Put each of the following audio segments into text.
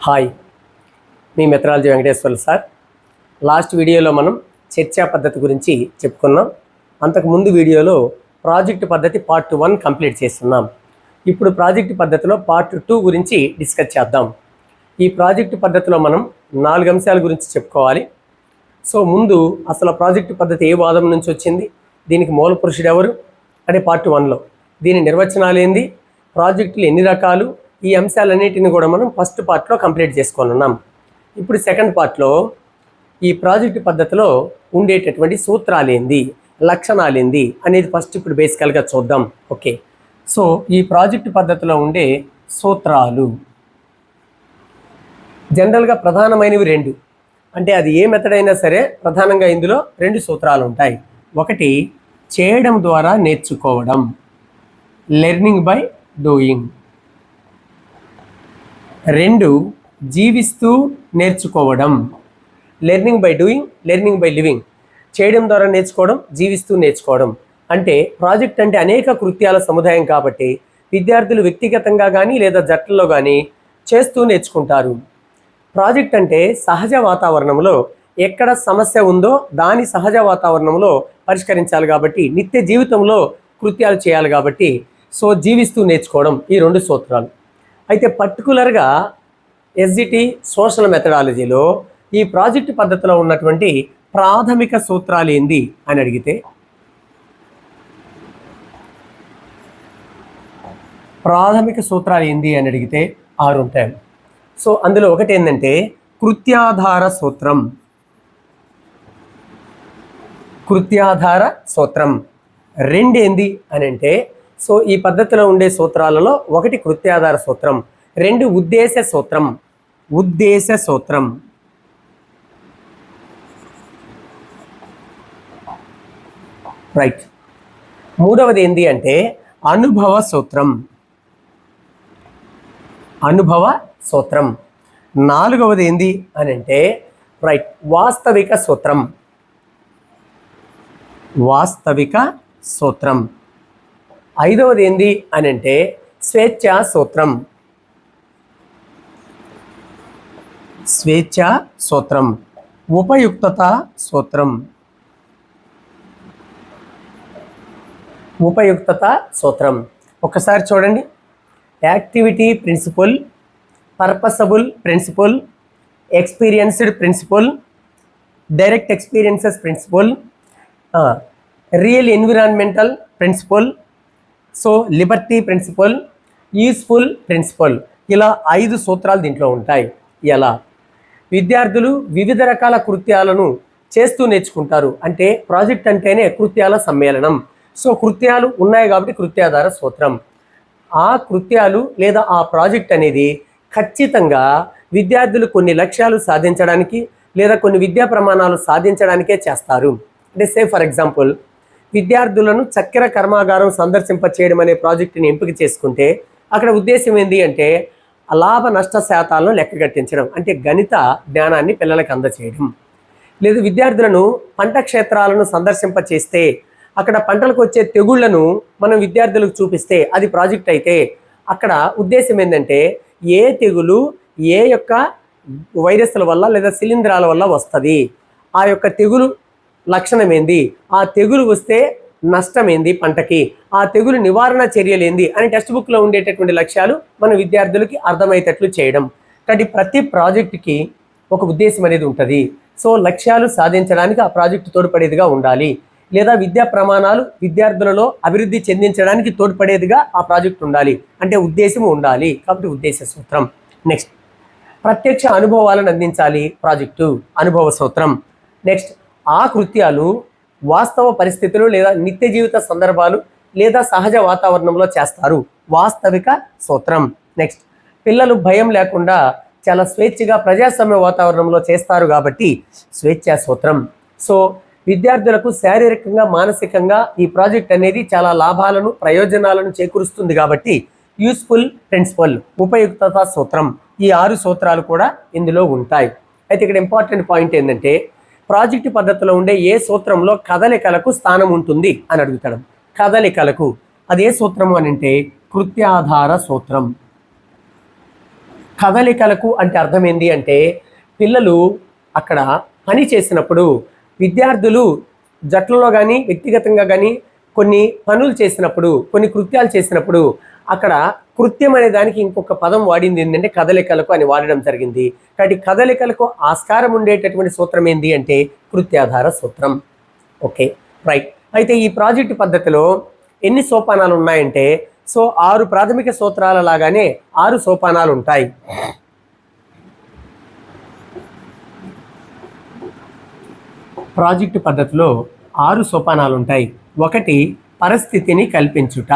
Hi, మీ methodology Venkateswarlu sir. Last వీడియోలో మనం చర్చా పద్ధతి గురించి చెప్పుకున్నాం. అంతకుముందు వీడియోలో ప్రాజెక్ట్ పద్ధతి పార్ట్ 1 కంప్లీట్ చేస్తున్నాం. ఇప్పుడు ప్రాజెక్ట్ పద్ధతిలో పార్ట్ 2 గురించి డిస్కస్ చేద్దాం. ఈ ప్రాజెక్ట్ పద్ధతిలో మనం 4 అంశాల గురించి చెప్పుకోవాలి. సో ముందు అసలు ప్రాజెక్ట్ పద్ధతి ఏ వాదం నుంచి వచ్చింది, దీనికి మూల పురుషుడు ఎవరు అనే పార్ట్ 1లో, దీని నిర్వచనాలు ఏంది, ప్రాజెక్టులు ఎన్ని రకాలు, ఈ అంశాలన్నిటిని కూడా మనం ఫస్ట్ పార్ట్లో కంప్లీట్ చేసుకొని ఉన్నాం. ఇప్పుడు సెకండ్ పార్ట్లో ఈ ప్రాజెక్టు పద్ధతిలో ఉండేటటువంటి సూత్రాలు ఏంది, లక్షణాలు ఏంది అనేది ఫస్ట్ ఇప్పుడు బేసికల్గా చూద్దాం. ఓకే, సో ఈ ప్రాజెక్టు పద్ధతిలో ఉండే సూత్రాలు జనరల్గా ప్రధానమైనవి 2. అంటే అది ఏ మెథడ్ అయినా సరే ప్రధానంగా ఇందులో 2 సూత్రాలు ఉంటాయి. ఒకటి చేయడం ద్వారా నేర్చుకోవడం, లెర్నింగ్ బై డూయింగ్. 2 జీవిస్తూ నేర్చుకోవడం, learning by doing, learning by living. చేయడం ద్వారా నేర్చుకోవడం, జీవిస్తూ నేర్చుకోవడం. అంటే ప్రాజెక్ట్ అంటే అనేక కృత్యాల సముదాయం కాబట్టి విద్యార్థులు వ్యక్తిగతంగా కానీ లేదా జట్లలో కానీ చేస్తూ నేర్చుకుంటారు. ప్రాజెక్ట్ అంటే సహజ వాతావరణంలో ఎక్కడ సమస్య ఉందో దాని సహజ వాతావరణంలో పరిష్కరించాలి కాబట్టి, నిత్య జీవితంలో కృత్యాలు చేయాలి కాబట్టి, సో జీవిస్తూ నేర్చుకోవడం ఈ 2 సూత్రాలు. అయితే పర్టికులర్గా ఎస్జిటి సోషల్ మెథడాలజీలో ఈ ప్రాజెక్టు పద్ధతిలో ఉన్నటువంటి ప్రాథమిక సూత్రాలు ఏంది అని అడిగితే, ప్రాథమిక సూత్రాలు ఏంది అని అడిగితే 6 ఉంటాయి. సో అందులో ఒకటి ఏంటంటే కృత్యాధార సూత్రం. కృత్యాధార సూత్రం. 2 ఏంది అని అంటే, సో ఈ పద్ధతిలో ఉండే సూత్రాలలో ఒకటి కృత్యాధార సూత్రం, 2 ఉద్దేశ సూత్రం. ఉద్దేశ సూత్రం. రైట్. 3వది ఏంది అంటే అనుభవ సూత్రం. అనుభవ సూత్రం. 4వది ఏంది అని అంటే రైట్ వాస్తవిక సూత్రం. వాస్తవిక సూత్రం. 5వది ఏంది అని అంటే స్వేచ్ఛా సూత్రం. స్వేచ్ఛా సూత్రం. ఉపయుక్తత సూత్రం. ఉపయుక్తత సూత్రం. ఒకసారి చూడండి. Activity principle, purposeful principle, experienced principle, direct experiences principle, real environmental principle, so liberty principle, useful principle. ఇలా 5 సూత్రాలు దీంట్లో ఉంటాయి. ఎలా విద్యార్థులు వివిధ రకాల కృత్యాలను చేస్తూ నేర్చుకుంటారు. అంటే ప్రాజెక్ట్ అంటేనే కృత్యాల సమ్మేళనం. సో కృత్యాలు ఉన్నాయి కాబట్టి కృత్యాధార సూత్రం. ఆ కృత్యాలు లేదా ఆ ప్రాజెక్ట్ అనేది ఖచ్చితంగా విద్యార్థులు కొన్ని లక్ష్యాలు సాధించడానికి లేదా కొన్ని విద్యా ప్రమాణాలు సాధించడానికే చేస్తారు. అంటే సే ఫర్ ఎగ్జాంపుల్, విద్యార్థులను చక్కెర కర్మాగారం సందర్శింప చేయడం అనే ప్రాజెక్టుని ఎంపిక చేసుకుంటే అక్కడ ఉద్దేశం ఏంటి అంటే లాభ నష్ట శాతాలను లెక్కగట్టించడం, అంటే గణిత జ్ఞానాన్ని పిల్లలకు అందచేయడం. లేదు విద్యార్థులను పంట క్షేత్రాలను సందర్శింప చేస్తే అక్కడ పంటలకు వచ్చే తెగుళ్లను మనం విద్యార్థులకు చూపిస్తే అది ప్రాజెక్ట్ అయితే అక్కడ ఉద్దేశం ఏంటంటే ఏ తెగులు ఏ యొక్క వైరస్ల వల్ల లేదా శిలీంధ్రాల వల్ల వస్తుంది, ఆ యొక్క తెగులు లక్షణం ఏంది, ఆ తెగులు వస్తే నష్టం ఏంది పంటకి, ఆ తెగులు నివారణ చర్యలు ఏంది అని టెక్స్ట్ బుక్లో ఉండేటటువంటి లక్ష్యాలు మన విద్యార్థులకి అర్థమయ్యేటట్లు చేయడం. కాబట్టి ప్రతి ప్రాజెక్టుకి ఒక ఉద్దేశం అనేది ఉంటుంది. సో లక్ష్యాలు సాధించడానికి ఆ ప్రాజెక్టు తోడ్పడేదిగా ఉండాలి, లేదా విద్యా ప్రమాణాలు విద్యార్థులలో అభివృద్ధి చెందించడానికి తోడ్పడేదిగా ఆ ప్రాజెక్టు ఉండాలి. అంటే ఉద్దేశం ఉండాలి కాబట్టి ఉద్దేశ సూత్రం. నెక్స్ట్ ప్రత్యక్ష అనుభవాలను అందించాలి ప్రాజెక్టు, అనుభవ సూత్రం. నెక్స్ట్ ఆ కృత్యాలు వాస్తవ పరిస్థితులు లేదా నిత్య జీవిత సందర్భాలు లేదా సహజ వాతావరణంలో చేస్తారు, వాస్తవిక సూత్రం. నెక్స్ట్ పిల్లలు భయం లేకుండా చాలా స్వేచ్ఛగా ప్రజాస్వామ్య వాతావరణంలో చేస్తారు కాబట్టి స్వేచ్ఛా సూత్రం. సో విద్యార్థులకు శారీరకంగా మానసికంగా ఈ ప్రాజెక్ట్ అనేది చాలా లాభాలను ప్రయోజనాలను చేకూరుస్తుంది కాబట్టి యూస్ఫుల్ ప్రిన్సిపల్, ఉపయుక్తత సూత్రం. ఈ 6 సూత్రాలు కూడా ఇందులో ఉంటాయి. అయితే ఇక్కడ ఇంపార్టెంట్ పాయింట్ ఏంటంటే ప్రాజెక్టు పద్ధతిలో ఉండే ఏ సూత్రంలో కదలికలకు స్థానం ఉంటుంది అని అడుగుతాడు. కదలికలకు అది ఏ సూత్రము అని అంటే కృత్యాధార సూత్రం. కదలికలకు అంటే అర్థం ఏంటి అంటే పిల్లలు అక్కడ పని చేసినప్పుడు విద్యార్థులు జట్లలో కానీ వ్యక్తిగతంగా కానీ కొన్ని పనులు చేసినప్పుడు కొన్ని కృత్యాలు చేసినప్పుడు అక్కడ కృత్యం అనే దానికి ఇంకొక పదం వాడింది ఏంటంటే కదలికలకు అని వాడడం జరిగింది. కాబట్టి కదలికలకు ఆస్కారం ఉండేటటువంటి సూత్రం ఏంటి అంటే కృత్యాధార సూత్రం. Okay right. అయితే ఈ ప్రాజెక్టు పద్ధతిలో ఎన్ని సోపానాలు ఉన్నాయంటే 6 ప్రాథమిక సూత్రాల లాగానే 6 సోపానాలు ఉంటాయి. ప్రాజెక్టు పద్ధతిలో 6 సోపానాలు ఉంటాయి. 1 పరిస్థితిని కల్పించుట.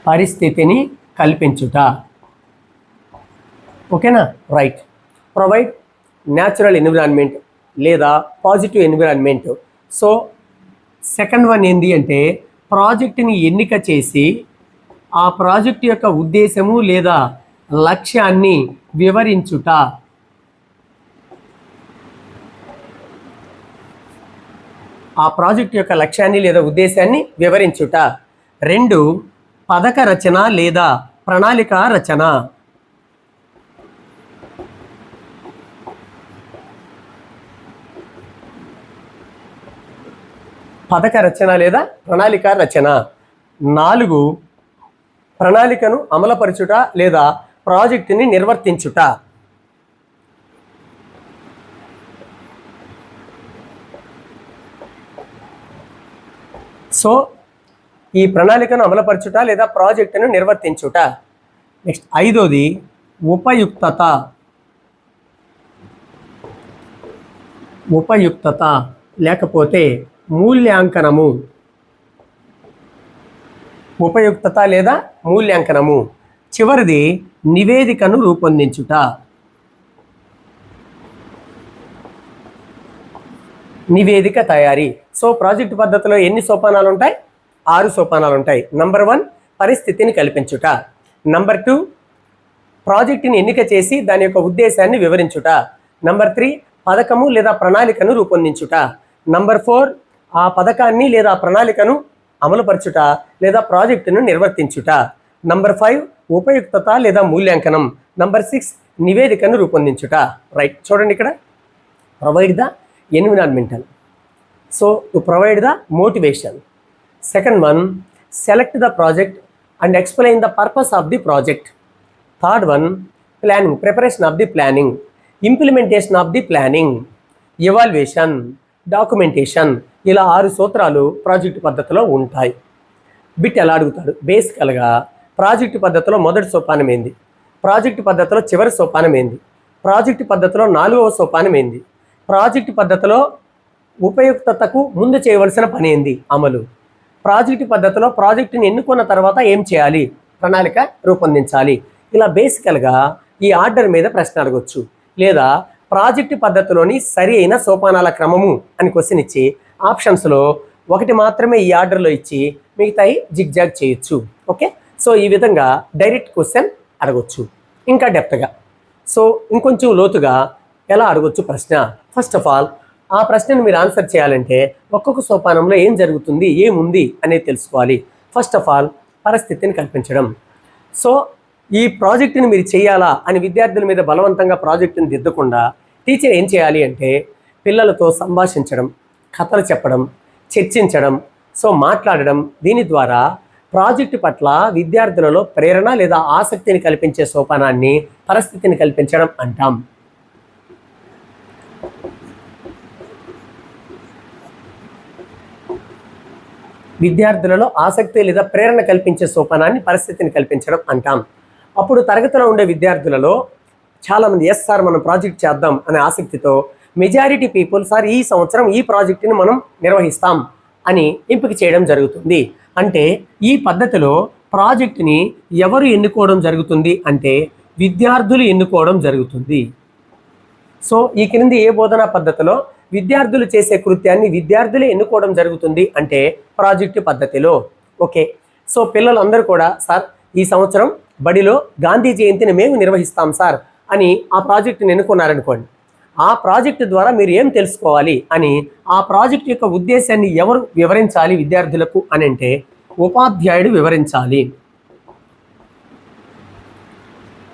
పరిస్థితిని కల్పించుట. ఓకేనా రైట్. ప్రొవైడ్ న్యాచురల్ ఎన్విరాన్మెంట్ లేదా positive environment. So second one ఏంటి అంటే ప్రాజెక్టుని ఎన్నిక చేసి ఆ ప్రాజెక్ట్ యొక్క ఉద్దేశము లేదా లక్ష్యాన్ని వివరించుట. ఆ ప్రాజెక్ట్ యొక్క లక్ష్యాన్ని లేదా ఉద్దేశాన్ని వివరించుట. 2 పథక రచన లేదా ప్రణాళిక రచన. పథక రచన లేదా ప్రణాళిక రచన. 4 ప్రణాళికను అమలుపరచుట లేదా ప్రాజెక్టుని నిర్వర్తించుట. సో ఈ ప్రణాళికను అమలుపరచుట లేదా ప్రాజెక్టును నిర్వర్తించుట. నెక్స్ట్ 5వది ఉపయుక్తత. ఉపయుక్తత లేకపోతే మూల్యాంకనము. ఉపయుక్తత లేదా మూల్యాంకనము. చివరిది నివేదికను రూపొందించుట. నివేదిక తయారీ. సో ప్రాజెక్టు పద్ధతిలో ఎన్ని సోపానాలు ఉంటాయి? 6 సోపానాలు ఉంటాయి. నంబర్ 1 పరిస్థితిని కల్పించుట. నంబర్ 2 ప్రాజెక్టుని ఎన్నిక చేసి దాని యొక్క ఉద్దేశాన్ని వివరించుట. నంబర్ 3 పథకము లేదా ప్రణాళికను రూపొందించుట. నంబర్ 4 ఆ పథకాన్ని లేదా ప్రణాళికను అమలుపరచుట లేదా ప్రాజెక్టును నిర్వర్తించుట. నంబర్ 5 ఉపయుక్తత లేదా మూల్యాంకనం. నంబర్ 6 నివేదికను రూపొందించుట. రైట్. చూడండి ఇక్కడ provide the environmental. So to provide the motivation. Second one select the project and explain the purpose of the project. Third one planning, preparation of the planning, implementation of the planning, evaluation, documentation. ఇలా 6 సూత్రాలు project పద్ధతిలో ఉంటాయి. Bit ఎలా అడుగుతాడు? బేసికల్గా project పద్ధతిలో మొదటి సోపానం ఏంది, ప్రాజెక్టు పద్ధతిలో చివరి సోపానం ఏంది, ప్రాజెక్టు పద్ధతిలో 4వ సోపానం ఏంది, ప్రాజెక్టు పద్ధతిలో ఉపయుక్తతకు ముందు చేయవలసిన పని ఏంది, అమలు, ప్రాజెక్టు పద్ధతిలో ప్రాజెక్టుని ఎన్నుకున్న తర్వాత ఏం చేయాలి, ప్రణాళిక రూపొందించాలి. ఇలా బేసికల్గా ఈ ఆర్డర్ మీద ప్రశ్న అడగొచ్చు. లేదా ప్రాజెక్టు పద్ధతిలోని సరి అయిన సోపానాల క్రమము అని క్వశ్చన్ ఇచ్చి ఆప్షన్స్లో ఒకటి మాత్రమే ఈ ఆర్డర్లో ఇచ్చి మిగతాయి జిగ్జాగ్ చేయొచ్చు. ఓకే. సో ఈ విధంగా డైరెక్ట్ క్వశ్చన్ అడగొచ్చు. ఇంకా డెప్త్గా, సో ఇంకొంచెం లోతుగా ఎలా అడగొచ్చు ప్రశ్న. ఫస్ట్ ఆఫ్ ఆల్ ఆ ప్రశ్నను మీరు ఆన్సర్ చేయాలంటే ఒక్కొక్క సోపానంలో ఏం జరుగుతుంది, ఏముంది అనేది తెలుసుకోవాలి. ఫస్ట్ ఆఫ్ ఆల్ పరిస్థితిని కల్పించడం. సో ఈ ప్రాజెక్టుని మీరు చేయాలా అని విద్యార్థుల మీద బలవంతంగా ప్రాజెక్టుని దిద్దకుండా టీచర్ ఏం చేయాలి అంటే పిల్లలతో సంభాషించడం, కథలు చెప్పడం, చర్చించడం, సో మాట్లాడడం. దీని ద్వారా ప్రాజెక్టు పట్ల విద్యార్థులలో ప్రేరణ లేదా ఆసక్తిని కల్పించే సోపానాన్ని పరిస్థితిని కల్పించడం అంటాం. విద్యార్థులలో ఆసక్తి లేదా ప్రేరణ కల్పించే సోపానాన్ని పరిస్థితిని కల్పించడం అంటాం. అప్పుడు తరగతిలో ఉండే విద్యార్థులలో చాలామంది ఎస్ సార్ మనం ప్రాజెక్ట్ చేద్దాం అనే ఆసక్తితో మెజారిటీ పీపుల్ సార్ ఈ సంవత్సరం ఈ ప్రాజెక్టుని మనం నిర్వహిస్తాం అని ఎంపిక చేయడం జరుగుతుంది. అంటే ఈ పద్ధతిలో ప్రాజెక్టుని ఎవరు ఎన్నుకోవడం జరుగుతుంది అంటే విద్యార్థులు ఎన్నుకోవడం జరుగుతుంది. సో ఈ క్రింది ఏ బోధనా పద్ధతిలో విద్యార్థులు చేసే కృత్యాన్ని విద్యార్థులే ఎన్నుకోవడం జరుగుతుంది అంటే ప్రాజెక్టు పద్ధతిలో. ఓకే. సో పిల్లలందరూ కూడా సార్ ఈ సంవత్సరం బడిలో గాంధీ జయంతిని మేము నిర్వహిస్తాం సార్ అని ఆ ప్రాజెక్టుని ఎన్నుకున్నారనుకోండి. ఆ ప్రాజెక్టు ద్వారా మీరు ఏం తెలుసుకోవాలి అని ఆ ప్రాజెక్టు యొక్క ఉద్దేశాన్ని ఎవరు వివరించాలి విద్యార్థులకు అని అంటే ఉపాధ్యాయుడు వివరించాలి.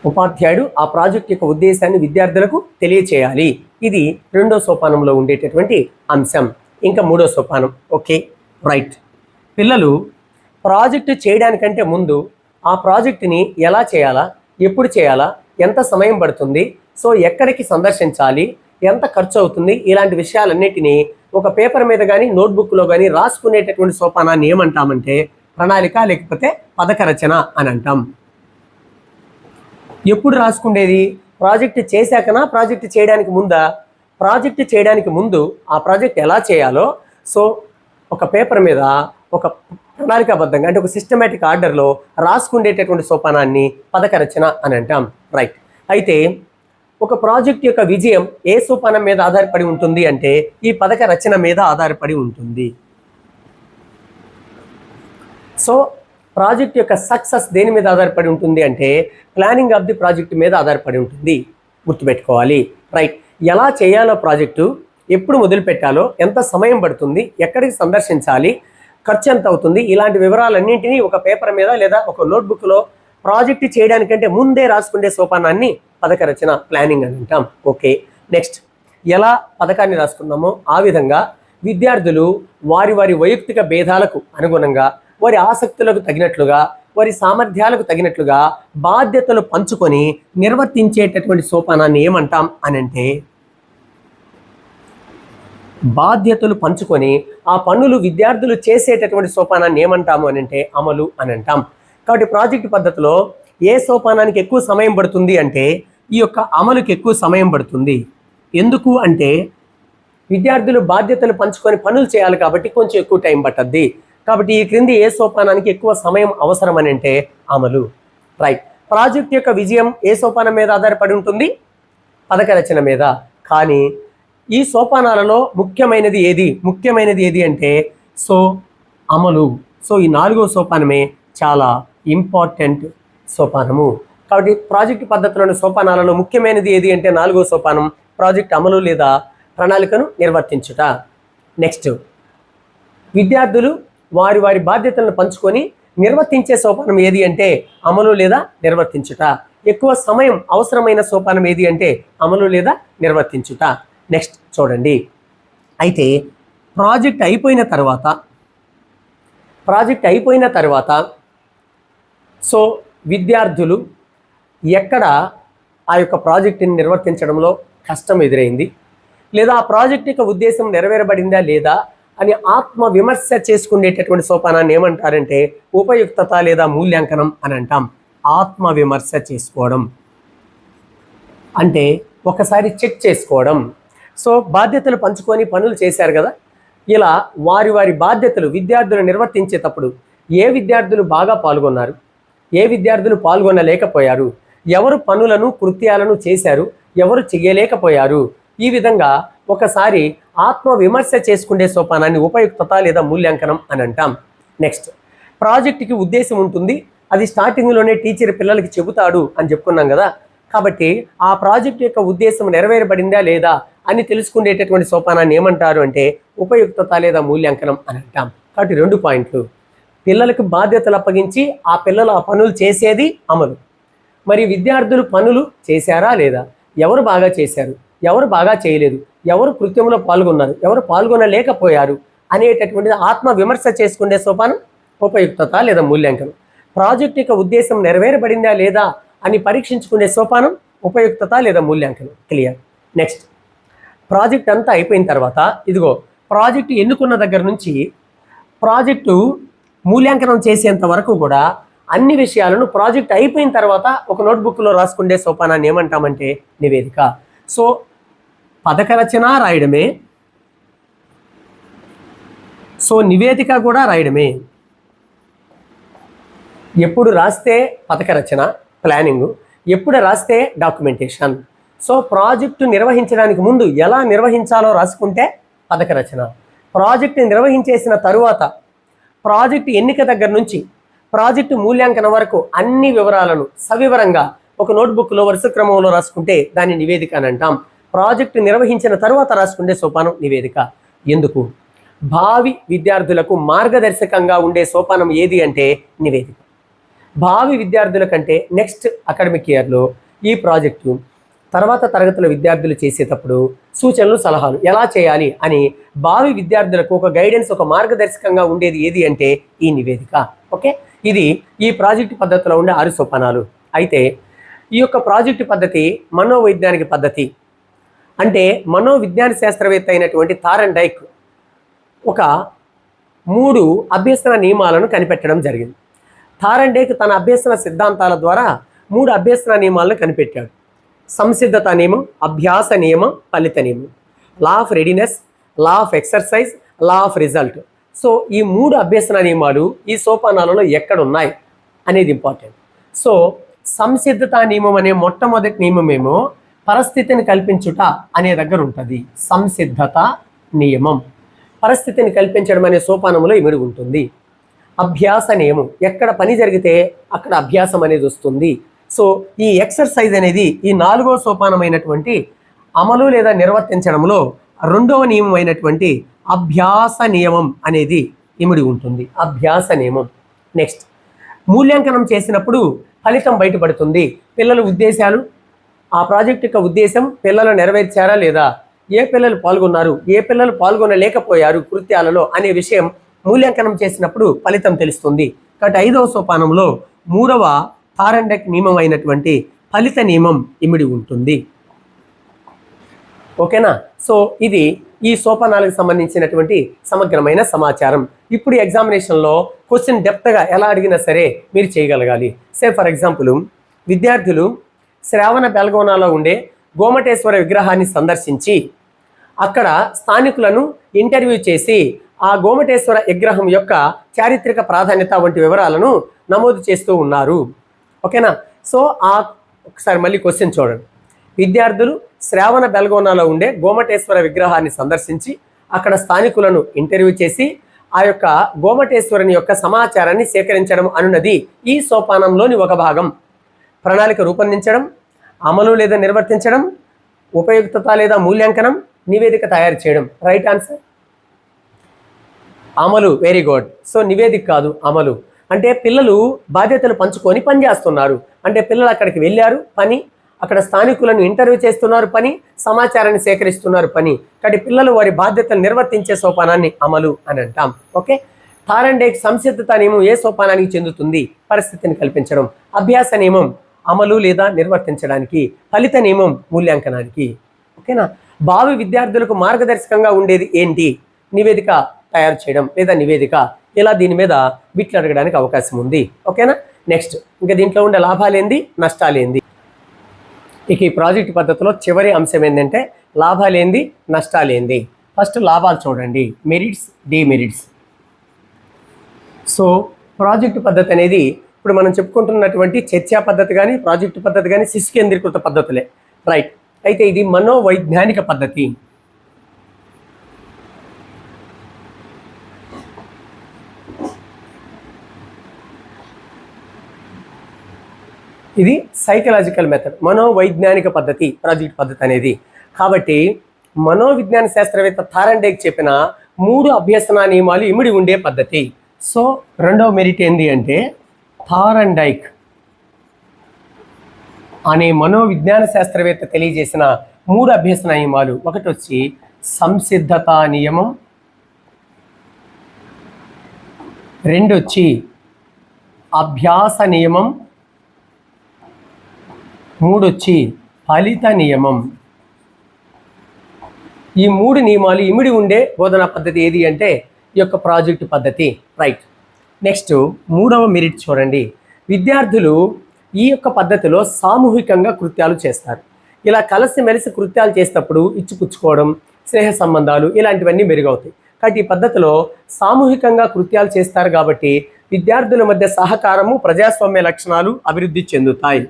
ఉపాధ్యాయుడు ఆ ప్రాజెక్ట్ యొక్క ఉద్దేశాన్ని విద్యార్థులకు తెలియచేయాలి. ఇది రెండో సోపానంలో ఉండేటటువంటి అంశం. ఇంకా మూడో సోపానం. Okay, right. పిల్లలు ప్రాజెక్టు చేయడానికంటే ముందు ఆ ప్రాజెక్టుని ఎలా చేయాలా, ఎప్పుడు చేయాలా, ఎంత సమయం పడుతుంది, సో ఎక్కడికి సందర్శించాలి, ఎంత ఖర్చు అవుతుంది, ఇలాంటి విషయాలన్నిటినీ ఒక పేపర్ మీద కానీ నోట్బుక్లో కానీ రాసుకునేటటువంటి సోపానాన్ని ఏమంటామంటే ప్రణాళిక లేకపోతే పథక రచన అని అంటాం. ఎప్పుడు రాసుకుండేది? ప్రాజెక్ట్ చేశాకనా, ప్రాజెక్ట్ చేయడానికి ముందా? ప్రాజెక్ట్ చేయడానికి ముందు ఆ ప్రాజెక్ట్ ఎలా చేయాలో సో ఒక పేపర్ మీద ఒక ప్రణాళికాబద్ధంగా అంటే ఒక సిస్టమేటిక్ ఆర్డర్లో రాసుకుండేటటువంటి సోపానాన్ని పథక రచన అని అంటాం. రైట్. అయితే ఒక ప్రాజెక్ట్ యొక్క విజయం ఏ సోపానం మీద ఆధారపడి ఉంటుంది అంటే ఈ పథక రచన మీద ఆధారపడి ఉంటుంది. సో ప్రాజెక్ట్ యొక్క సక్సెస్ దేని మీద ఆధారపడి ఉంటుంది అంటే ప్లానింగ్ ఆఫ్ ది ప్రాజెక్ట్ మీద ఆధారపడి ఉంటుంది. గుర్తుపెట్టుకోవాలి. రైట్. ఎలా చేయాలో ప్రాజెక్టు, ఎప్పుడు మొదలు పెట్టాలో, ఎంత సమయం పడుతుంది, ఎక్కడికి సందర్శించాలి, ఖర్చు ఎంత అవుతుంది, ఇలాంటి వివరాలన్నింటినీ ఒక పేపర్ మీద లేదా ఒక నోట్బుక్లో ప్రాజెక్ట్ చేయడానికంటే ముందే రాసుకునే సోపానాన్ని పథక రచన, ప్లానింగ్ అని అంటాం. Okay, next. ఎలా పథకాన్ని రాసుకున్నామో ఆ విధంగా విద్యార్థులు వారి వారి వైయక్తిక భేదాలకు అనుగుణంగా, వారి ఆసక్తులకు తగినట్లుగా, వారి సామర్థ్యాలకు తగినట్లుగా బాధ్యతలు పంచుకొని నిర్వర్తించేటటువంటి సోపానాన్ని ఏమంటాం అని అంటే బాధ్యతలు పంచుకొని ఆ పనులు విద్యార్థులు చేసేటటువంటి సోపానాన్ని ఏమంటాము అని అంటే అమలు అని అంటాం. కాబట్టి ప్రాజెక్టు పద్ధతిలో ఏ సోపానానికి ఎక్కువ సమయం పడుతుంది అంటే ఈ యొక్క అమలుకి ఎక్కువ సమయం పడుతుంది. ఎందుకు అంటే విద్యార్థులు బాధ్యతలు పంచుకొని పనులు చేయాలి కాబట్టి కొంచెం ఎక్కువ టైం పట్టద్ది. కాబట్టి ఈ క్రింది ఏ సోపానానికి ఎక్కువ సమయం అవసరం అని అంటే అమలు. రైట్. ప్రాజెక్ట్ యొక్క విజయం ఏ సోపానం మీద ఆధారపడి ఉంటుంది? పథక రచన మీద. కానీ ఈ సోపానాలలో ముఖ్యమైనది ఏది అంటే సో అమలు. సో ఈ నాలుగో సోపానమే చాలా ఇంపార్టెంట్ సోపానము. కాబట్టి ప్రాజెక్టు పద్ధతిలోని సోపానాలలో ముఖ్యమైనది ఏది అంటే నాలుగో సోపానం ప్రాజెక్ట్ అమలు లేదా ప్రణాళికను నిర్వర్తించుట. నెక్స్ట్, విద్యార్థులు వారి వారి బాధ్యతలను పంచుకొని నిర్వర్తించే సోపానం ఏది అంటే అమలు లేదా నిర్వర్తించుట. ఎక్కువ సమయం అవసరమైన సోపానం ఏది అంటే అమలు లేదా నిర్వర్తించుట. నెక్స్ట్ చూడండి. అయితే ప్రాజెక్ట్ అయిపోయిన తర్వాత సో విద్యార్థులు ఎక్కడ ఆ యొక్క ప్రాజెక్టుని నిర్వర్తించడంలో కష్టం ఎదురైంది లేదా ఆ ప్రాజెక్ట్ యొక్క ఉద్దేశం నెరవేరబడిందా లేదా అని ఆత్మ విమర్శ చేసుకునేటటువంటి సోపానాన్ని ఏమంటారంటే ఉపయుక్తత లేదా మూల్యాంకనం అని అంటాం. ఆత్మ విమర్శ చేసుకోవడం అంటే ఒకసారి చెక్ చేసుకోవడం. సో బాధ్యతలు పంచుకొని పనులు చేశారు కదా, ఇలా వారి వారి బాధ్యతలు విద్యార్థులు నిర్వర్తించేటప్పుడు ఏ విద్యార్థులు బాగా పాల్గొన్నారు, ఏ విద్యార్థులు పాల్గొనలేకపోయారు, ఎవరు పనులను కృత్యాలను చేశారు, ఎవరు చేయలేకపోయారు, ఈ విధంగా ఒకసారి ఆత్మ విమర్శ చేసుకునే సోపానాన్ని ఉపయుక్తత లేదా మూల్యాంకనం అని అంటాం. నెక్స్ట్, ప్రాజెక్టుకి ఉద్దేశం ఉంటుంది, అది స్టార్టింగ్లోనే టీచర్ పిల్లలకి చెబుతాడు అని చెప్పుకున్నాం కదా. కాబట్టి ఆ ప్రాజెక్ట్ యొక్క ఉద్దేశం నెరవేరబడిందా లేదా అని తెలుసుకునేటటువంటి సోపానాన్ని ఏమంటారు అంటే ఉపయుక్తత లేదా మూల్యాంకనం అని అంటాం. కాబట్టి 2 పాయింట్లు. పిల్లలకు బాధ్యతలు అప్పగించి ఆ పిల్లలు ఆ పనులు చేసేది అమలు. మరి విద్యార్థులు పనులు చేశారా లేదా, ఎవరు బాగా చేశారు, ఎవరు బాగా చేయలేదు, ఎవరు కృత్యంలో పాల్గొన్నారు, ఎవరు పాల్గొనలేకపోయారు అనేటటువంటిది ఆత్మ విమర్శ చేసుకునే సోపానం ఉపయుక్తత లేదా మూల్యాంకనం. ప్రాజెక్ట్ యొక్క ఉద్దేశం నెరవేరబడిందా లేదా అని పరీక్షించుకునే సోపానం ఉపయుక్తత లేదా మూల్యాంకనం. క్లియర్. నెక్స్ట్, ప్రాజెక్ట్ అంతా అయిపోయిన తర్వాత ఇదిగో ప్రాజెక్టు ఎన్నుకున్న దగ్గర నుంచి ప్రాజెక్టు మూల్యాంకనం చేసేంత వరకు కూడా అన్ని విషయాలను ప్రాజెక్ట్ అయిపోయిన తర్వాత ఒక నోట్బుక్లో రాసుకునే సోపానాన్ని ఏమంటామంటే నివేదిక. సో పథక రచన రాయడమే, సో నివేదిక కూడా రాయడమే. ఎప్పుడు రాస్తే పథక రచన ప్లానింగ్, ఎప్పుడు రాస్తే డాక్యుమెంటేషన్. సో ప్రాజెక్టు నిర్వహించడానికి ముందు ఎలా నిర్వహించాలో రాసుకుంటే పథక రచన. ప్రాజెక్టు నిర్వహించేసిన తరువాత ప్రాజెక్టు ఎన్నిక దగ్గర నుంచి ప్రాజెక్టు మూల్యాంకనం వరకు అన్ని వివరాలను సవివరంగా ఒక నోట్బుక్లో వరుస క్రమంలో రాసుకుంటే దాన్ని నివేదిక అని అంటాం. ప్రాజెక్టు నిర్వహించిన తరువాత రాసుకుంటే సోపానం నివేదిక. ఎందుకు? భావి విద్యార్థులకు మార్గదర్శకంగా ఉండే సోపానం ఏది అంటే నివేదిక. భావి విద్యార్థుల కంటే నెక్స్ట్ అకాడమిక్ ఇయర్లో ఈ ప్రాజెక్టు తర్వాత తరగతుల విద్యార్థులు చేసేటప్పుడు సూచనలు సలహాలు ఎలా చేయాలి అని భావి విద్యార్థులకు ఒక గైడెన్స్, ఒక మార్గదర్శకంగా ఉండేది ఏది అంటే ఈ నివేదిక. ఓకే, ఇది ఈ ప్రాజెక్టు పద్ధతిలో ఉండే 6 సోపానాలు. అయితే ఈ యొక్క ప్రాజెక్టు పద్ధతి మనోవైజ్ఞానిక పద్ధతి. అంటే మనోవిజ్ఞాన శాస్త్రవేత్త అయినటువంటి థారన్ డైక్ ఒక 3 అభ్యసన నియమాలను కనిపెట్టడం జరిగింది. థారన్ డైక్ తన అభ్యసన సిద్ధాంతాల ద్వారా 3 అభ్యసన నియమాలను కనిపెట్టాడు. సంసిద్ధత నియమం, అభ్యాస నియమం, ఫలిత నియమం, law of readiness, law of exercise, law of result. So ఈ 3 అభ్యసన నియమాలు ఈ సోపానాలలో ఎక్కడ ఉన్నాయి అనేది ఇంపార్టెంట్. సో సంసిద్ధత నియమం అనే మొట్టమొదటి నియమమేమో పరిస్థితిని కల్పించుట అనే దగ్గర ఉంటుంది. సంసిద్ధత నియమం పరిస్థితిని కల్పించడం అనే సోపానంలో ఇమిడి ఉంటుంది. అభ్యాస నియమం ఎక్కడ పని జరిగితే అక్కడ అభ్యాసం అనేది వస్తుంది. సో ఈ ఎక్సర్సైజ్ అనేది ఈ 4వ సోపానమైనటువంటి అమలు లేదా నిర్వర్తించడంలో 2వ నియమం అయినటువంటి అభ్యాస నియమం అనేది ఇమిడి ఉంటుంది. అభ్యాస నియమం. నెక్స్ట్, మూల్యాంకనం చేసినప్పుడు ఫలితం బయటపడుతుంది. పిల్లల ఉద్దేశాలు, ఆ ప్రాజెక్ట్ యొక్క ఉద్దేశం పిల్లలు నెరవేర్చారా లేదా, ఏ పిల్లలు పాల్గొన్నారు, ఏ పిల్లలు పాల్గొనలేకపోయారు కృత్యాలలో అనే విషయం మూల్యాంకనం చేసినప్పుడు ఫలితం తెలుస్తుంది. కాబట్టి 5వ సోపానంలో 3వ థారన్ డైక్ నియమం అయినటువంటి ఫలిత నియమం ఇమిడి ఉంటుంది. ఓకేనా? సో ఇది ఈ సోపానాలకు సంబంధించినటువంటి సమగ్రమైన సమాచారం. ఇప్పుడు ఎగ్జామినేషన్లో క్వశ్చన్ డెప్త్గా ఎలా అడిగినా సరే మీరు చేయగలగాలి. సే ఫర్ ఎగ్జాంపుల్, విద్యార్థులు శ్రావణ బెల్గోనాలో ఉండే గోమటేశ్వర విగ్రహాన్ని సందర్శించి అక్కడ స్థానికులను ఇంటర్వ్యూ చేసి ఆ గోమటేశ్వర విగ్రహం యొక్క చారిత్రక ప్రాధాన్యత వంటి వివరాలను నమోదు చేస్తూ ఉన్నారు. ఓకేనా? సో ఒకసారి మళ్ళీ క్వశ్చన్ చూడండి. విద్యార్థులు శ్రావణ బెల్గోనాలో ఉండే గోమటేశ్వర విగ్రహాన్ని సందర్శించి అక్కడ స్థానికులను ఇంటర్వ్యూ చేసి ఆ యొక్క గోమటేశ్వరుని యొక్క సమాచారాన్ని సేకరించడం అనున్నది ఈ సోపానంలోని ఒక భాగం. ప్రణాళిక రూపొందించడం, అమలు లేదా నిర్వర్తించడం, ఉపయుక్తత లేదా మూల్యాంకనం, నివేదిక తయారు చేయడం. రైట్ ఆన్సర్ అమలు. Very good. సో నివేదిక కాదు, అమలు. అంటే పిల్లలు బాధ్యతలు పంచుకొని పనిచేస్తున్నారు. అంటే పిల్లలు అక్కడికి వెళ్ళారు, పని, అక్కడ స్థానికులను ఇంటర్వ్యూ చేస్తున్నారు, పని, సమాచారాన్ని సేకరిస్తున్నారు, పని. కాబట్టి పిల్లలు వారి బాధ్యతలు నిర్వర్తించే సోపానాన్ని అమలు అని అంటాం. ఓకే, థారన్ డైక్ సంసిద్ధత నియమం ఏ సోపానానికి చెందుతుంది? పరిస్థితిని కల్పించడం. అభ్యాస నియమం అమలు లేదా నిర్వర్తించడానికి. ఫలిత నియమం మూల్యాంకనానికి. ఓకేనా? భావి విద్యార్థులకు మార్గదర్శకంగా ఉండేది ఏంటి? నివేదిక తయారు చేయడం లేదా నివేదిక. ఇలా దీని మీద బిట్లు అడగడానికి అవకాశం ఉంది. ఓకేనా? నెక్స్ట్, ఇంకా దీంట్లో ఉండే లాభాలేంది, నష్టాలేంది. ఇక ఈ ప్రాజెక్ట్ పద్ధతిలో చివరి అంశం ఏంటంటే లాభాలేంది, నష్టాలేంది. ఫస్ట్ లాభాలు చూడండి, మెరిట్స్, డిమెరిట్స్. సో ప్రాజెక్టు పద్ధతి అనేది ఇప్పుడు మనం చెప్పుకుంటున్నటువంటి చర్చా పద్ధతి కానీ ప్రాజెక్టు పద్ధతి కానీ శిశు కేంద్రీకృత పద్ధతులే. రైట్. అయితే ఇది మనోవైజ్ఞానిక పద్ధతి. ఇది సైకలాజికల్ మెథడ్, మనోవైజ్ఞానిక పద్ధతి ప్రాజెక్ట్ పద్ధతి అనేది. కాబట్టి మనోవిజ్ఞాన శాస్త్రవేత్త థారన్ డైక్ చెప్పిన 3 అభ్యసన నియమాలు ఇమిడి ఉండే పద్ధతి. సో 2వ మెరిట్ ఏంది అంటే థారన్ డైక్ అనే మనోవిజ్ఞాన శాస్త్రవేత్త తెలియజేసిన 3 అభ్యసన నియమాలు. ఒకటి వచ్చి సంసిద్ధత నియమం, 2 వచ్చి అభ్యాస నియమం, 3 వచ్చి ఫలిత నియమం. ఈ 3 నియమాలు ఇమిడి ఉండే బోధనా పద్ధతి ఏది అంటే ఈ యొక్క ప్రాజెక్టు పద్ధతి. రైట్. నెక్స్ట్ 3వ మెరిట్ చూడండి. విద్యార్థులు ఈ యొక్క పద్ధతిలో సామూహికంగా కృత్యాలు చేస్తారు. ఇలా కలిసిమెలిసి కృత్యాలు చేసేటప్పుడు ఇచ్చిపుచ్చుకోవడం, స్నేహ సంబంధాలు ఇలాంటివన్నీ మెరుగవుతాయి. కాబట్టి ఈ పద్ధతిలో సామూహికంగా కృత్యాలు చేస్తారు కాబట్టి విద్యార్థుల మధ్య సహకారము, ప్రజాస్వామ్య లక్షణాలు అభివృద్ధి చెందుతాయి.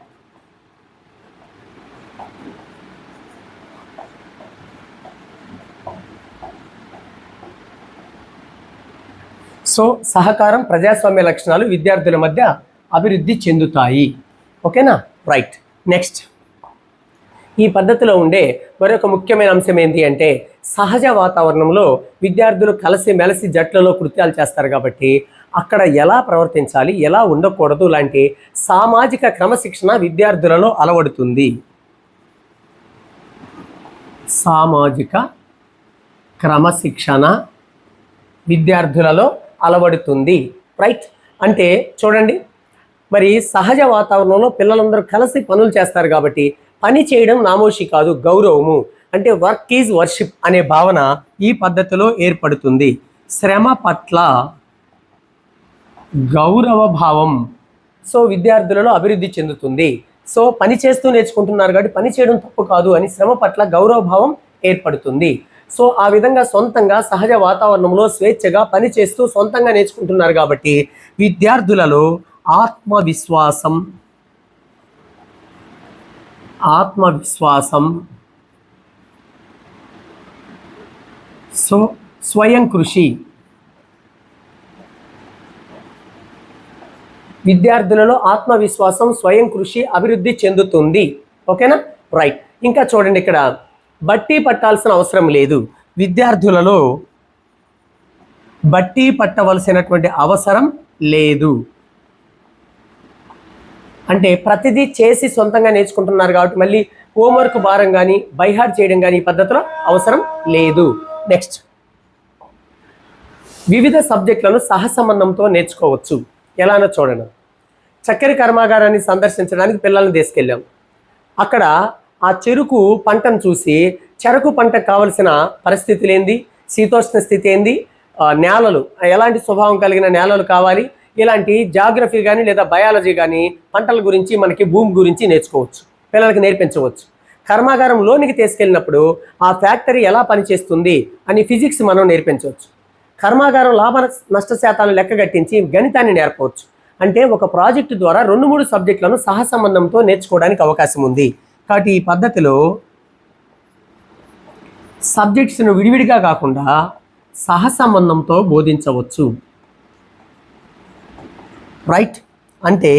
సో సహకారం, ప్రజాస్వామ్య లక్షణాలు విద్యార్థుల మధ్య అభివృద్ధి చెందుతాయి. ఓకేనా? రైట్. నెక్స్ట్, ఈ పద్ధతిలో ఉండే మరొక ముఖ్యమైన అంశం ఏంటి అంటే సహజ వాతావరణంలో విద్యార్థులు కలిసి మెలిసి జట్లలో కృత్యాలు చేస్తారు కాబట్టి అక్కడ ఎలా ప్రవర్తించాలి, ఎలా ఉండకూడదు లాంటి సామాజిక క్రమశిక్షణ విద్యార్థులలో అలవడుతుంది. సామాజిక క్రమశిక్షణ విద్యార్థులలో అలవడుతుంది. రైట్. అంటే చూడండి, మరి సహజ వాతావరణంలో పిల్లలందరూ కలిసి పనులు చేస్తారు కాబట్టి పని చేయడం నామోషి కాదు, గౌరవము. అంటే వర్క్ ఈజ్ వర్షిప్ అనే భావన ఈ పద్ధతిలో ఏర్పడుతుంది. శ్రమ పట్ల గౌరవ భావం సో విద్యార్థులలో అభివృద్ధి చెందుతుంది. సో పని చేస్తూ నేర్చుకుంటున్నారు కాబట్టి పని చేయడం తప్పు కాదు అని శ్రమ పట్ల గౌరవ భావం ఏర్పడుతుంది. సో ఆ విధంగా సొంతంగా సహజ వాతావరణంలో స్వేచ్ఛగా పని చేస్తూ సొంతంగా నేర్చుకుంటున్నారు కాబట్టి విద్యార్థులలో ఆత్మవిశ్వాసం సో స్వయం కృషి విద్యార్థులలో ఆత్మవిశ్వాసం, స్వయం కృషి అభివృద్ధి చెందుతుంది. ఓకేనా? రైట్. ఇంకా చూడండి, ఇక్కడ బట్టి పట్టాల్సిన అవసరం లేదు. విద్యార్థులలో బట్టి పట్టవలసినటువంటి అవసరం లేదు. అంటే ప్రతిదీ చేసి సొంతంగా నేర్చుకుంటున్నారు కాబట్టి మళ్ళీ హోంవర్క్ భారం కానీ బైహార్ట్ చేయడం కానీ ఈ పద్ధతిలో అవసరం లేదు. నెక్స్ట్, వివిధ సబ్జెక్టులను సహసంబంధంతో నేర్చుకోవచ్చు. ఎలానో చూడండి. చక్కెర కర్మాగారాన్ని సందర్శించడానికి పిల్లల్ని తీసుకెళ్ళాం. అక్కడ ఆ చెరుకు పంటను చూసి చెరకు పంటకు కావలసిన పరిస్థితులు ఏంది, శీతోష్ణ స్థితి ఏంది, నేలలు ఎలాంటి స్వభావం కలిగిన నేలలు కావాలి, ఇలాంటి జాగ్రఫీ కానీ లేదా బయాలజీ కానీ పంటల గురించి మనకి భూమి గురించి నేర్చుకోవచ్చు, పిల్లలకి నేర్పించవచ్చు. కర్మాగారం లోనికి తీసుకెళ్ళినప్పుడు ఆ ఫ్యాక్టరీ ఎలా పనిచేస్తుంది అని ఫిజిక్స్ మనం నేర్పించవచ్చు. కర్మాగారం లాభ నష్ట శాతాలను లెక్కగట్టించి గణితాన్ని నేర్పవచ్చు. అంటే ఒక ప్రాజెక్టు ద్వారా 2-3 సబ్జెక్టులను సహసంబంధంతో నేర్చుకోవడానికి అవకాశం ఉంది. కాబట్టి ఈ పద్ధతిలో సబ్జెక్ట్స్ను విడివిడిగా కాకుండా సహసంబంధంతో బోధించవచ్చు. రైట్. అంటే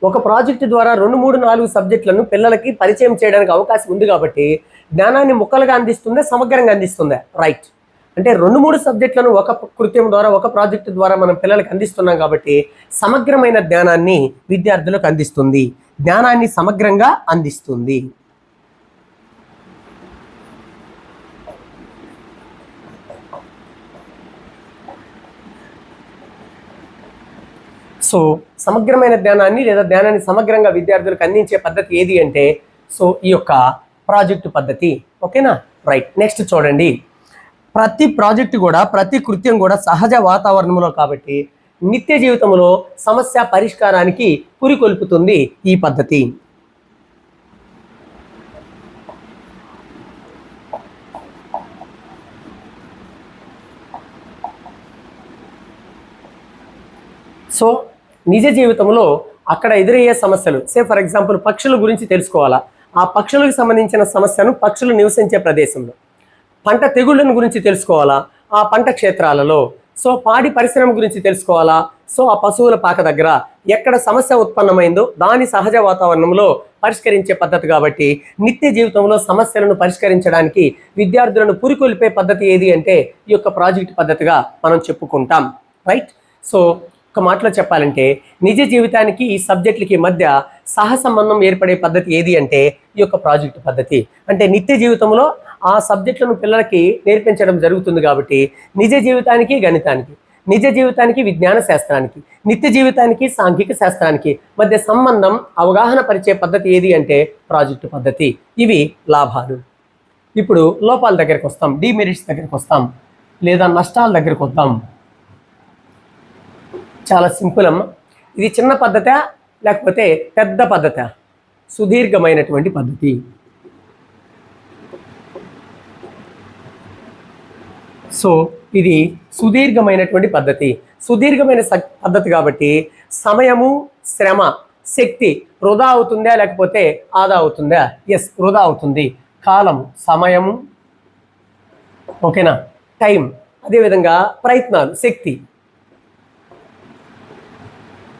ఒక ప్రాజెక్టు ద్వారా 2-3-4 సబ్జెక్టులను పిల్లలకి పరిచయం చేయడానికి అవకాశం ఉంది కాబట్టి జ్ఞానాన్ని ముక్కలుగా అందిస్తుందా, సమగ్రంగా అందిస్తుందా? రైట్. అంటే 2-3 సబ్జెక్టులను ఒక కృత్యం ద్వారా, ఒక ప్రాజెక్టు ద్వారా మనం పిల్లలకు అందిస్తున్నాం కాబట్టి సమగ్రమైన జ్ఞానాన్ని విద్యార్థులకు అందిస్తుంది, జ్ఞానాన్ని సమగ్రంగా అందిస్తుంది. సో సమగ్రమైన జ్ఞానాన్ని లేదా జ్ఞానాన్ని సమగ్రంగా విద్యార్థులకు అందించే పద్ధతి ఏది అంటే సో ఈ యొక్క ప్రాజెక్టు పద్ధతి. ఓకేనా? రైట్. నెక్స్ట్ చూడండి, ప్రతి ప్రాజెక్టు కూడా, ప్రతి కృత్యం కూడా సహజ వాతావరణంలో కాబట్టి నిత్య జీవితంలో సమస్య పరిష్కారానికి పురికొల్పుతుంది ఈ పద్ధతి. సో నిజ జీవితంలో అక్కడ ఎదురయ్యే సమస్యలు, ఫర్ ఎగ్జాంపుల్ పక్షుల గురించి తెలుసుకోవాలా, ఆ పక్షులకు సంబంధించిన సమస్యను పక్షులు నివసించే ప్రదేశంలో, పంట తెగుళ్ళను గురించి తెలుసుకోవాలా ఆ పంట క్షేత్రాలలో, సో పాడి పరిశ్రమ గురించి తెలుసుకోవాలా సో ఆ పశువుల పాక దగ్గర ఎక్కడ సమస్య ఉత్పన్నమైందో దాని సహజ వాతావరణంలో పరిష్కరించే పద్ధతి. కాబట్టి నిత్య జీవితంలో సమస్యలను పరిష్కరించడానికి విద్యార్థులను పురికొల్పే పద్ధతి ఏది అంటే ఈ యొక్క ప్రాజెక్ట్ పద్ధతిగా మనం చెప్పుకుంటాం. రైట్. సో ఒక మాటలో చెప్పాలంటే నిజ జీవితానికి ఈ సబ్జెక్టులకి మధ్య సహసంబంధం ఏర్పడే పద్ధతి ఏది అంటే ఈ యొక్క ప్రాజెక్టు పద్ధతి. అంటే నిత్య జీవితంలో ఆ సబ్జెక్టులను పిల్లలకి నేర్పించడం జరుగుతుంది కాబట్టి నిజ జీవితానికి గణితానికి, నిజ జీవితానికి విజ్ఞాన శాస్త్రానికి, నిత్య జీవితానికి సాంఘిక శాస్త్రానికి మధ్య సంబంధం అవగాహన పరిచే పద్ధతి ఏది అంటే ప్రాజెక్టు పద్ధతి. ఇవి లాభాలు. ఇప్పుడు లోపాల దగ్గరికి వస్తాం, డిమెరిట్స్ దగ్గరికి వస్తాం, లేదా నష్టాల దగ్గరికి వద్దాం. చాలా సింపుల్ అమ్మ. ఇది చిన్న పద్ధత లేకపోతే పెద్ద పద్ధత? సుదీర్ఘమైనటువంటి పద్ధతి. సో ఇది సుదీర్ఘమైనటువంటి పద్ధతి. సుదీర్ఘమైన పద్ధతి కాబట్టి సమయము, శ్రమ, శక్తి వృధా అవుతుందా లేకపోతే ఆదా అవుతుందా? ఎస్, వృధా అవుతుంది. కాలం, సమయము, ఓకేనా, టైం, అదేవిధంగా ప్రయత్నాలు, శక్తి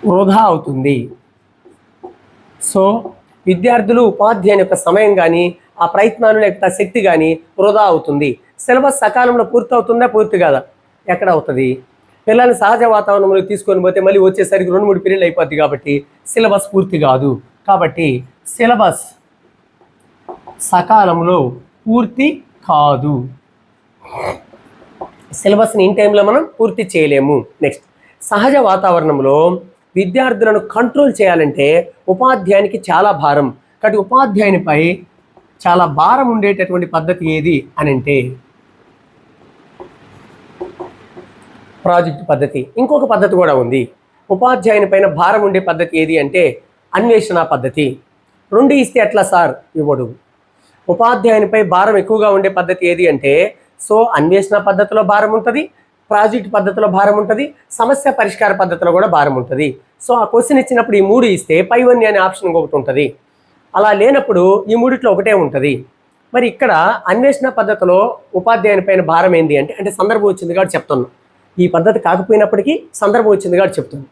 వృధా అవుతుంది. సో విద్యార్థులు ఉపాధ్యాయుని యొక్క సమయం కానీ ఆ ప్రయత్నాలు లేకపోతే శక్తి కానీ వృధా అవుతుంది. సిలబస్ సకాలంలో పూర్తి అవుతుందా, పూర్తి కాదా? ఎక్కడ అవుతుంది? పిల్లల్ని సహజ వాతావరణంలో తీసుకొని పోతే మళ్ళీ వచ్చేసరికి 2-3 పీరియడ్లు అయిపోద్ది కాబట్టి సిలబస్ పూర్తి కాదు. కాబట్టి సిలబస్ సకాలంలో పూర్తి కాదు. సిలబస్ని ఇన్ టైంలో మనం పూర్తి చేయలేము. నెక్స్ట్, సహజ వాతావరణంలో విద్యార్థులను కంట్రోల్ చేయాలంటే ఉపాధ్యాయునికి చాలా భారం. కాబట్టి ఉపాధ్యాయునిపై చాలా భారం ఉండేటటువంటి పద్ధతి ఏది అని అంటే ప్రాజెక్ట్ పద్ధతి. ఇంకొక పద్ధతి కూడా ఉంది. ఉపాధ్యాయుని పైన భారం ఉండే పద్ధతి ఏది అంటే అన్వేషణ పద్ధతి. 2 ఇస్తే ఎట్లా సార్? ఇవ్వడు. ఉపాధ్యాయునిపై భారం ఎక్కువగా ఉండే పద్ధతి ఏది అంటే సో అన్వేషణ పద్ధతిలో భారం ఉంటుంది, ప్రాజెక్ట్ పద్ధతిలో భారం ఉంటుంది, సమస్య పరిష్కార పద్ధతిలో కూడా భారం ఉంటుంది. సో ఆ క్వశ్చన్ ఇచ్చినప్పుడు ఈ 3 ఇస్తే పైవన్నీ అనే ఆప్షన్ ఇంకొకటి ఉంటుంది. అలా లేనప్పుడు ఈ 3 ఒకటే ఉంటుంది. మరి ఇక్కడ అన్వేషణ పద్ధతిలో ఉపాధ్యాయుని పైన భారం ఏంది అంటే సందర్భం వచ్చింది కాబట్టి చెప్తున్నాను. ఈ పద్ధతి కాకపోయినప్పటికీ సందర్భం వచ్చింది కాబట్టి చెప్తున్నాను.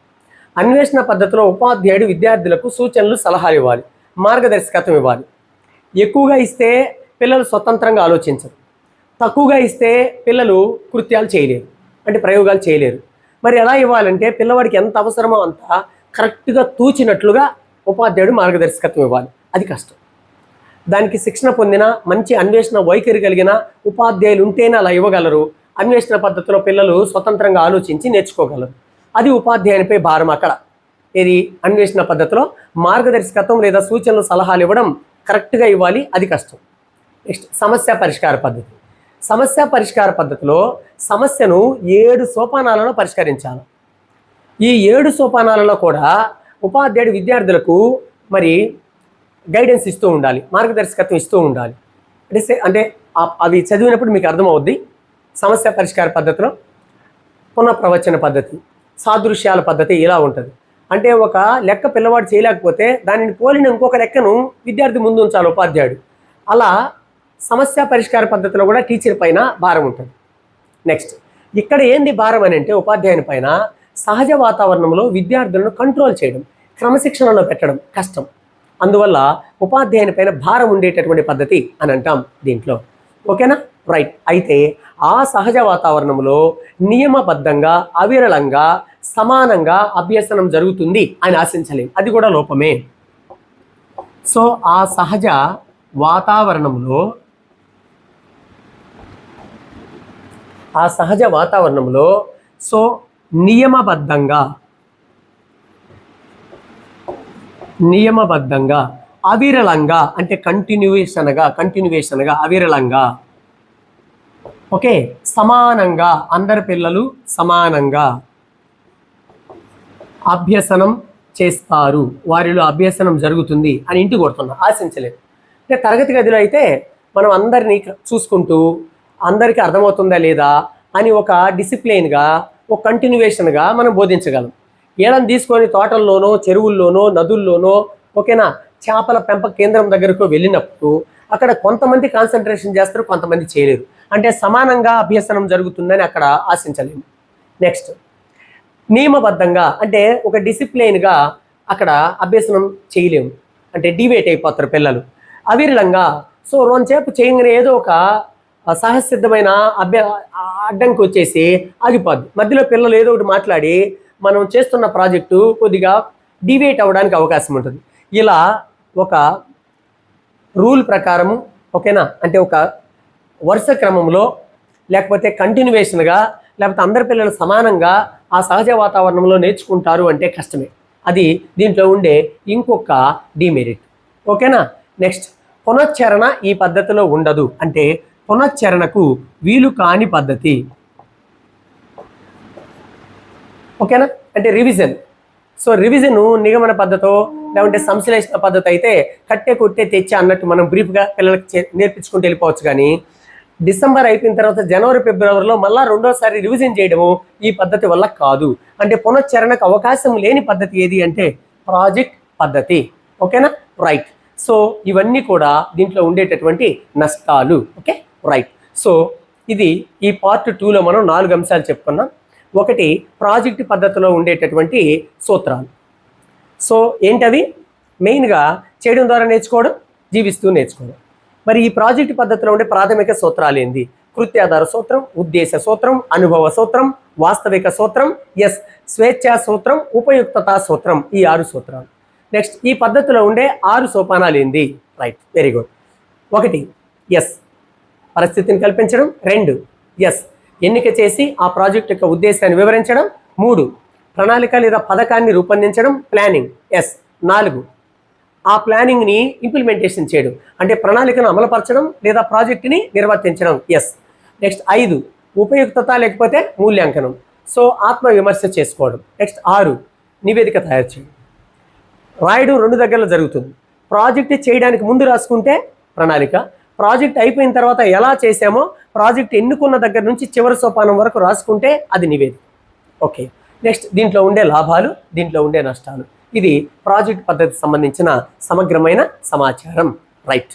అన్వేషణ పద్ధతిలో ఉపాధ్యాయుడు విద్యార్థులకు సూచనలు, సలహాలు ఇవ్వాలి, మార్గదర్శకత్వం ఇవ్వాలి. ఎక్కువగా ఇస్తే పిల్లలు స్వతంత్రంగా ఆలోచించరు, తక్కువగా ఇస్తే పిల్లలు కృత్యాలు చేయలేరు, అంటే ప్రయోగాలు చేయలేరు. మరి ఎలా ఇవ్వాలంటే పిల్లవాడికి ఎంత అవసరమో అంత కరెక్ట్గా తూచినట్లుగా ఉపాధ్యాయుడు మార్గదర్శకత్వం ఇవ్వాలి. అది కష్టం. దానికి శిక్షణ పొందిన మంచి అన్వేషణ వైఖరి కలిగిన ఉపాధ్యాయులు ఉంటేనే అలా ఇవ్వగలరు. అన్వేషణ పద్ధతిలో పిల్లలు స్వతంత్రంగా ఆలోచించి నేర్చుకోగలరు. అది ఉపాధ్యాయునిపై భారం. అక్కడ ఇది అన్వేషణ పద్ధతిలో మార్గదర్శకత్వం లేదా సూచనలు, సలహాలు ఇవ్వడం కరెక్ట్గా ఇవ్వాలి. అది కష్టం. నెక్స్ట్, సమస్య పరిష్కార పద్ధతి. సమస్య పరిష్కార పద్ధతిలో సమస్యను 7 సోపానాలలో పరిష్కరించాలి. ఈ 7 సోపానాలలో కూడా ఉపాధ్యాయుడు విద్యార్థులకు మరి గైడెన్స్ ఇస్తూ ఉండాలి, మార్గదర్శకత్వం ఇస్తూ ఉండాలి. అంటే అవి చదివినప్పుడు మీకు అర్థమవుద్ది. సమస్య పరిష్కార పద్ధతిలో పునఃప్రవచన పద్ధతి, సాదృశ్యాల పద్ధతి ఇలా ఉంటుంది. అంటే ఒక లెక్క పిల్లవాడు చేయలేకపోతే దానిని పోలిన ఇంకొక లెక్కను విద్యార్థి ముందు ఉంచాలి ఉపాధ్యాయుడు. అలా సమస్య పరిష్కార పద్ధతిలో కూడా టీచర్ పైన భారం ఉంటుంది. నెక్స్ట్, ఇక్కడ ఏంది భారం అని అంటే ఉపాధ్యాయుని పైన సహజ వాతావరణంలో విద్యార్థులను కంట్రోల్ చేయడం, క్రమశిక్షణలో పెట్టడం కష్టం. అందువల్ల ఉపాధ్యాయుని పైన భారం ఉండేటటువంటి పద్ధతి అని అంటాం దీంట్లో. ఓకేనా? రైట్. అయితే ఆ సహజ వాతావరణంలో నియమబద్ధంగా, అవిరళంగా, సమానంగా అభ్యసనం జరుగుతుంది అని ఆశించలేం. అది కూడా లోపమే. సో ఆ సహజ వాతావరణంలో సో నియమబద్ధంగా అవిరళంగా అంటే కంటిన్యూవేషన్గా అవిరళంగా, ఓకే, సమానంగా అందరి పిల్లలు సమానంగా అభ్యసనం చేస్తారు, వారిలో అభ్యసనం జరుగుతుంది అని ఇంటి కొడుతున్నా ఆశించలేదు. అంటే తరగతి గదిలో అయితే మనం అందరినీ చూసుకుంటూ అందరికీ అర్థమవుతుందా లేదా అని ఒక డిసిప్లైన్గా, ఒక కంటిన్యూవేషన్గా మనం బోధించగలం. ఏళ్ళని తీసుకొని తోటల్లోనో, చెరువుల్లోనో, నదుల్లోనో, ఓకేనా, చేపల పెంపక కేంద్రం దగ్గరకు వెళ్ళినప్పుడు అక్కడ కొంతమంది కాన్సన్ట్రేషన్ చేస్తారు, కొంతమంది చేయలేరు. అంటే సమానంగా అభ్యసనం జరుగుతుందని అక్కడ ఆశించలేము. నెక్స్ట్, నియమబద్ధంగా అంటే ఒక డిసిప్లైన్గా అక్కడ అభ్యసనం చేయలేము, అంటే డివేట్ అయిపోతారు పిల్లలు. అవిరళంగా సో రోజుసేపు చేయగానే ఏదో ఒక సహసిద్ధమైన అడ్డంకి వచ్చేసి ఆగిపోద్ది. మధ్యలో పిల్లలు ఏదో ఒకటి మాట్లాడి మనం చేస్తున్న ప్రాజెక్టు కొద్దిగా డివేట్ అవ్వడానికి అవకాశం ఉంటుంది. ఇలా ఒక రూల్ ప్రకారము, ఓకేనా, అంటే ఒక వరుస క్రమంలో లేకపోతే కంటిన్యూవేషన్గా లేకపోతే అందరి పిల్లలు సమానంగా ఆ సహజ వాతావరణంలో నేర్చుకుంటారు అంటే కష్టమే. అది దీంట్లో ఉండే ఇంకొక డిమెరిట్. ఓకేనా? నెక్స్ట్, పునశ్చరణ ఈ పద్ధతిలో ఉండదు. అంటే పునశ్చరణకు వీలు కాని పద్ధతి. ఓకేనా? అంటే రివిజన్. సో రివిజన్ నిగమన పద్ధతో లేకుంటే సంశ్లేషణ పద్ధతి అయితే కట్టే కొట్టే తెచ్చా అన్నట్టు మనం బ్రీఫ్గా పిల్లలకి నేర్పించుకుంటూ వెళ్ళిపోవచ్చు. కానీ డిసెంబర్ అయిపోయిన తర్వాత జనవరి, ఫిబ్రవరిలో మళ్ళీ రెండోసారి రివిజన్ చేయడము ఈ పద్ధతి వల్ల కాదు. అంటే పునశ్చరణకు అవకాశం లేని పద్ధతి ఏది అంటే ప్రాజెక్ట్ పద్ధతి. ఓకేనా? రైట్. సో ఇవన్నీ కూడా దీంట్లో ఉండేటటువంటి నష్టాలు. Okay, right. సో ఇది ఈ పార్ట్ 2లో మనం 4 అంశాలు చెప్పుకున్నాం. ఒకటి, ప్రాజెక్ట్ పద్ధతిలో ఉండేటటువంటి సూత్రాలు. సో ఏంటవి? మెయిన్గా చేయడం ద్వారా నేర్చుకోవడం, జీవిస్తూ నేర్చుకోవడం. మరి ఈ ప్రాజెక్ట్ పద్ధతిలో ఉండే ప్రాథమిక సూత్రాలు ఏంది? కృత్యాధార సూత్రం, ఉద్దేశ సూత్రం, అనుభవ సూత్రం, వాస్తవిక సూత్రం, ఎస్ స్వేచ్ఛా సూత్రం, ఉపయుక్తతా సూత్రం, ఈ 6 సూత్రాలు. నెక్స్ట్ ఈ పద్ధతిలో ఉండే 6 సోపానాలు ఏంది? Right, very good. 1 ఎస్ పరిస్థితిని కల్పించడం. 2 ఎస్ ఎన్నిక చేసి ఆ ప్రాజెక్ట్ యొక్క ఉద్దేశాన్ని వివరించడం. 3 ప్రణాళిక లేదా పథకాన్ని రూపొందించడం, ప్లానింగ్. ఎస్ 4 ఆ ప్లానింగ్ని ఇంప్లిమెంటేషన్ చేయడం, అంటే ప్రణాళికను అమలుపరచడం లేదా ప్రాజెక్టుని నిర్వర్తించడం. ఎస్. నెక్స్ట్ 5 ఉపయుక్తత లేకపోతే మూల్యాంకనం, సో ఆత్మవిమర్శ చేసుకోవడం. నెక్స్ట్ 6 నివేదిక తయారు చేయడం. రాయడం 2 దగ్గరలో జరుగుతుంది. ప్రాజెక్ట్ చేయడానికి ముందు రాసుకుంటే ప్రణాళిక, ప్రాజెక్ట్ అయిపోయిన తర్వాత ఎలా చేసామో ప్రాజెక్ట్ ఎన్నుకున్న దగ్గర నుంచి చివరి సోపానం వరకు రాసుకుంటే అది నివేదిక. ఓకే. నెక్స్ట్ దీంట్లో ఉండే లాభాలు, దీంట్లో ఉండే నష్టాలు, ఇది ప్రాజెక్ట్ పద్ధతికి సంబంధించిన సమగ్రమైన సమాచారం. రైట్.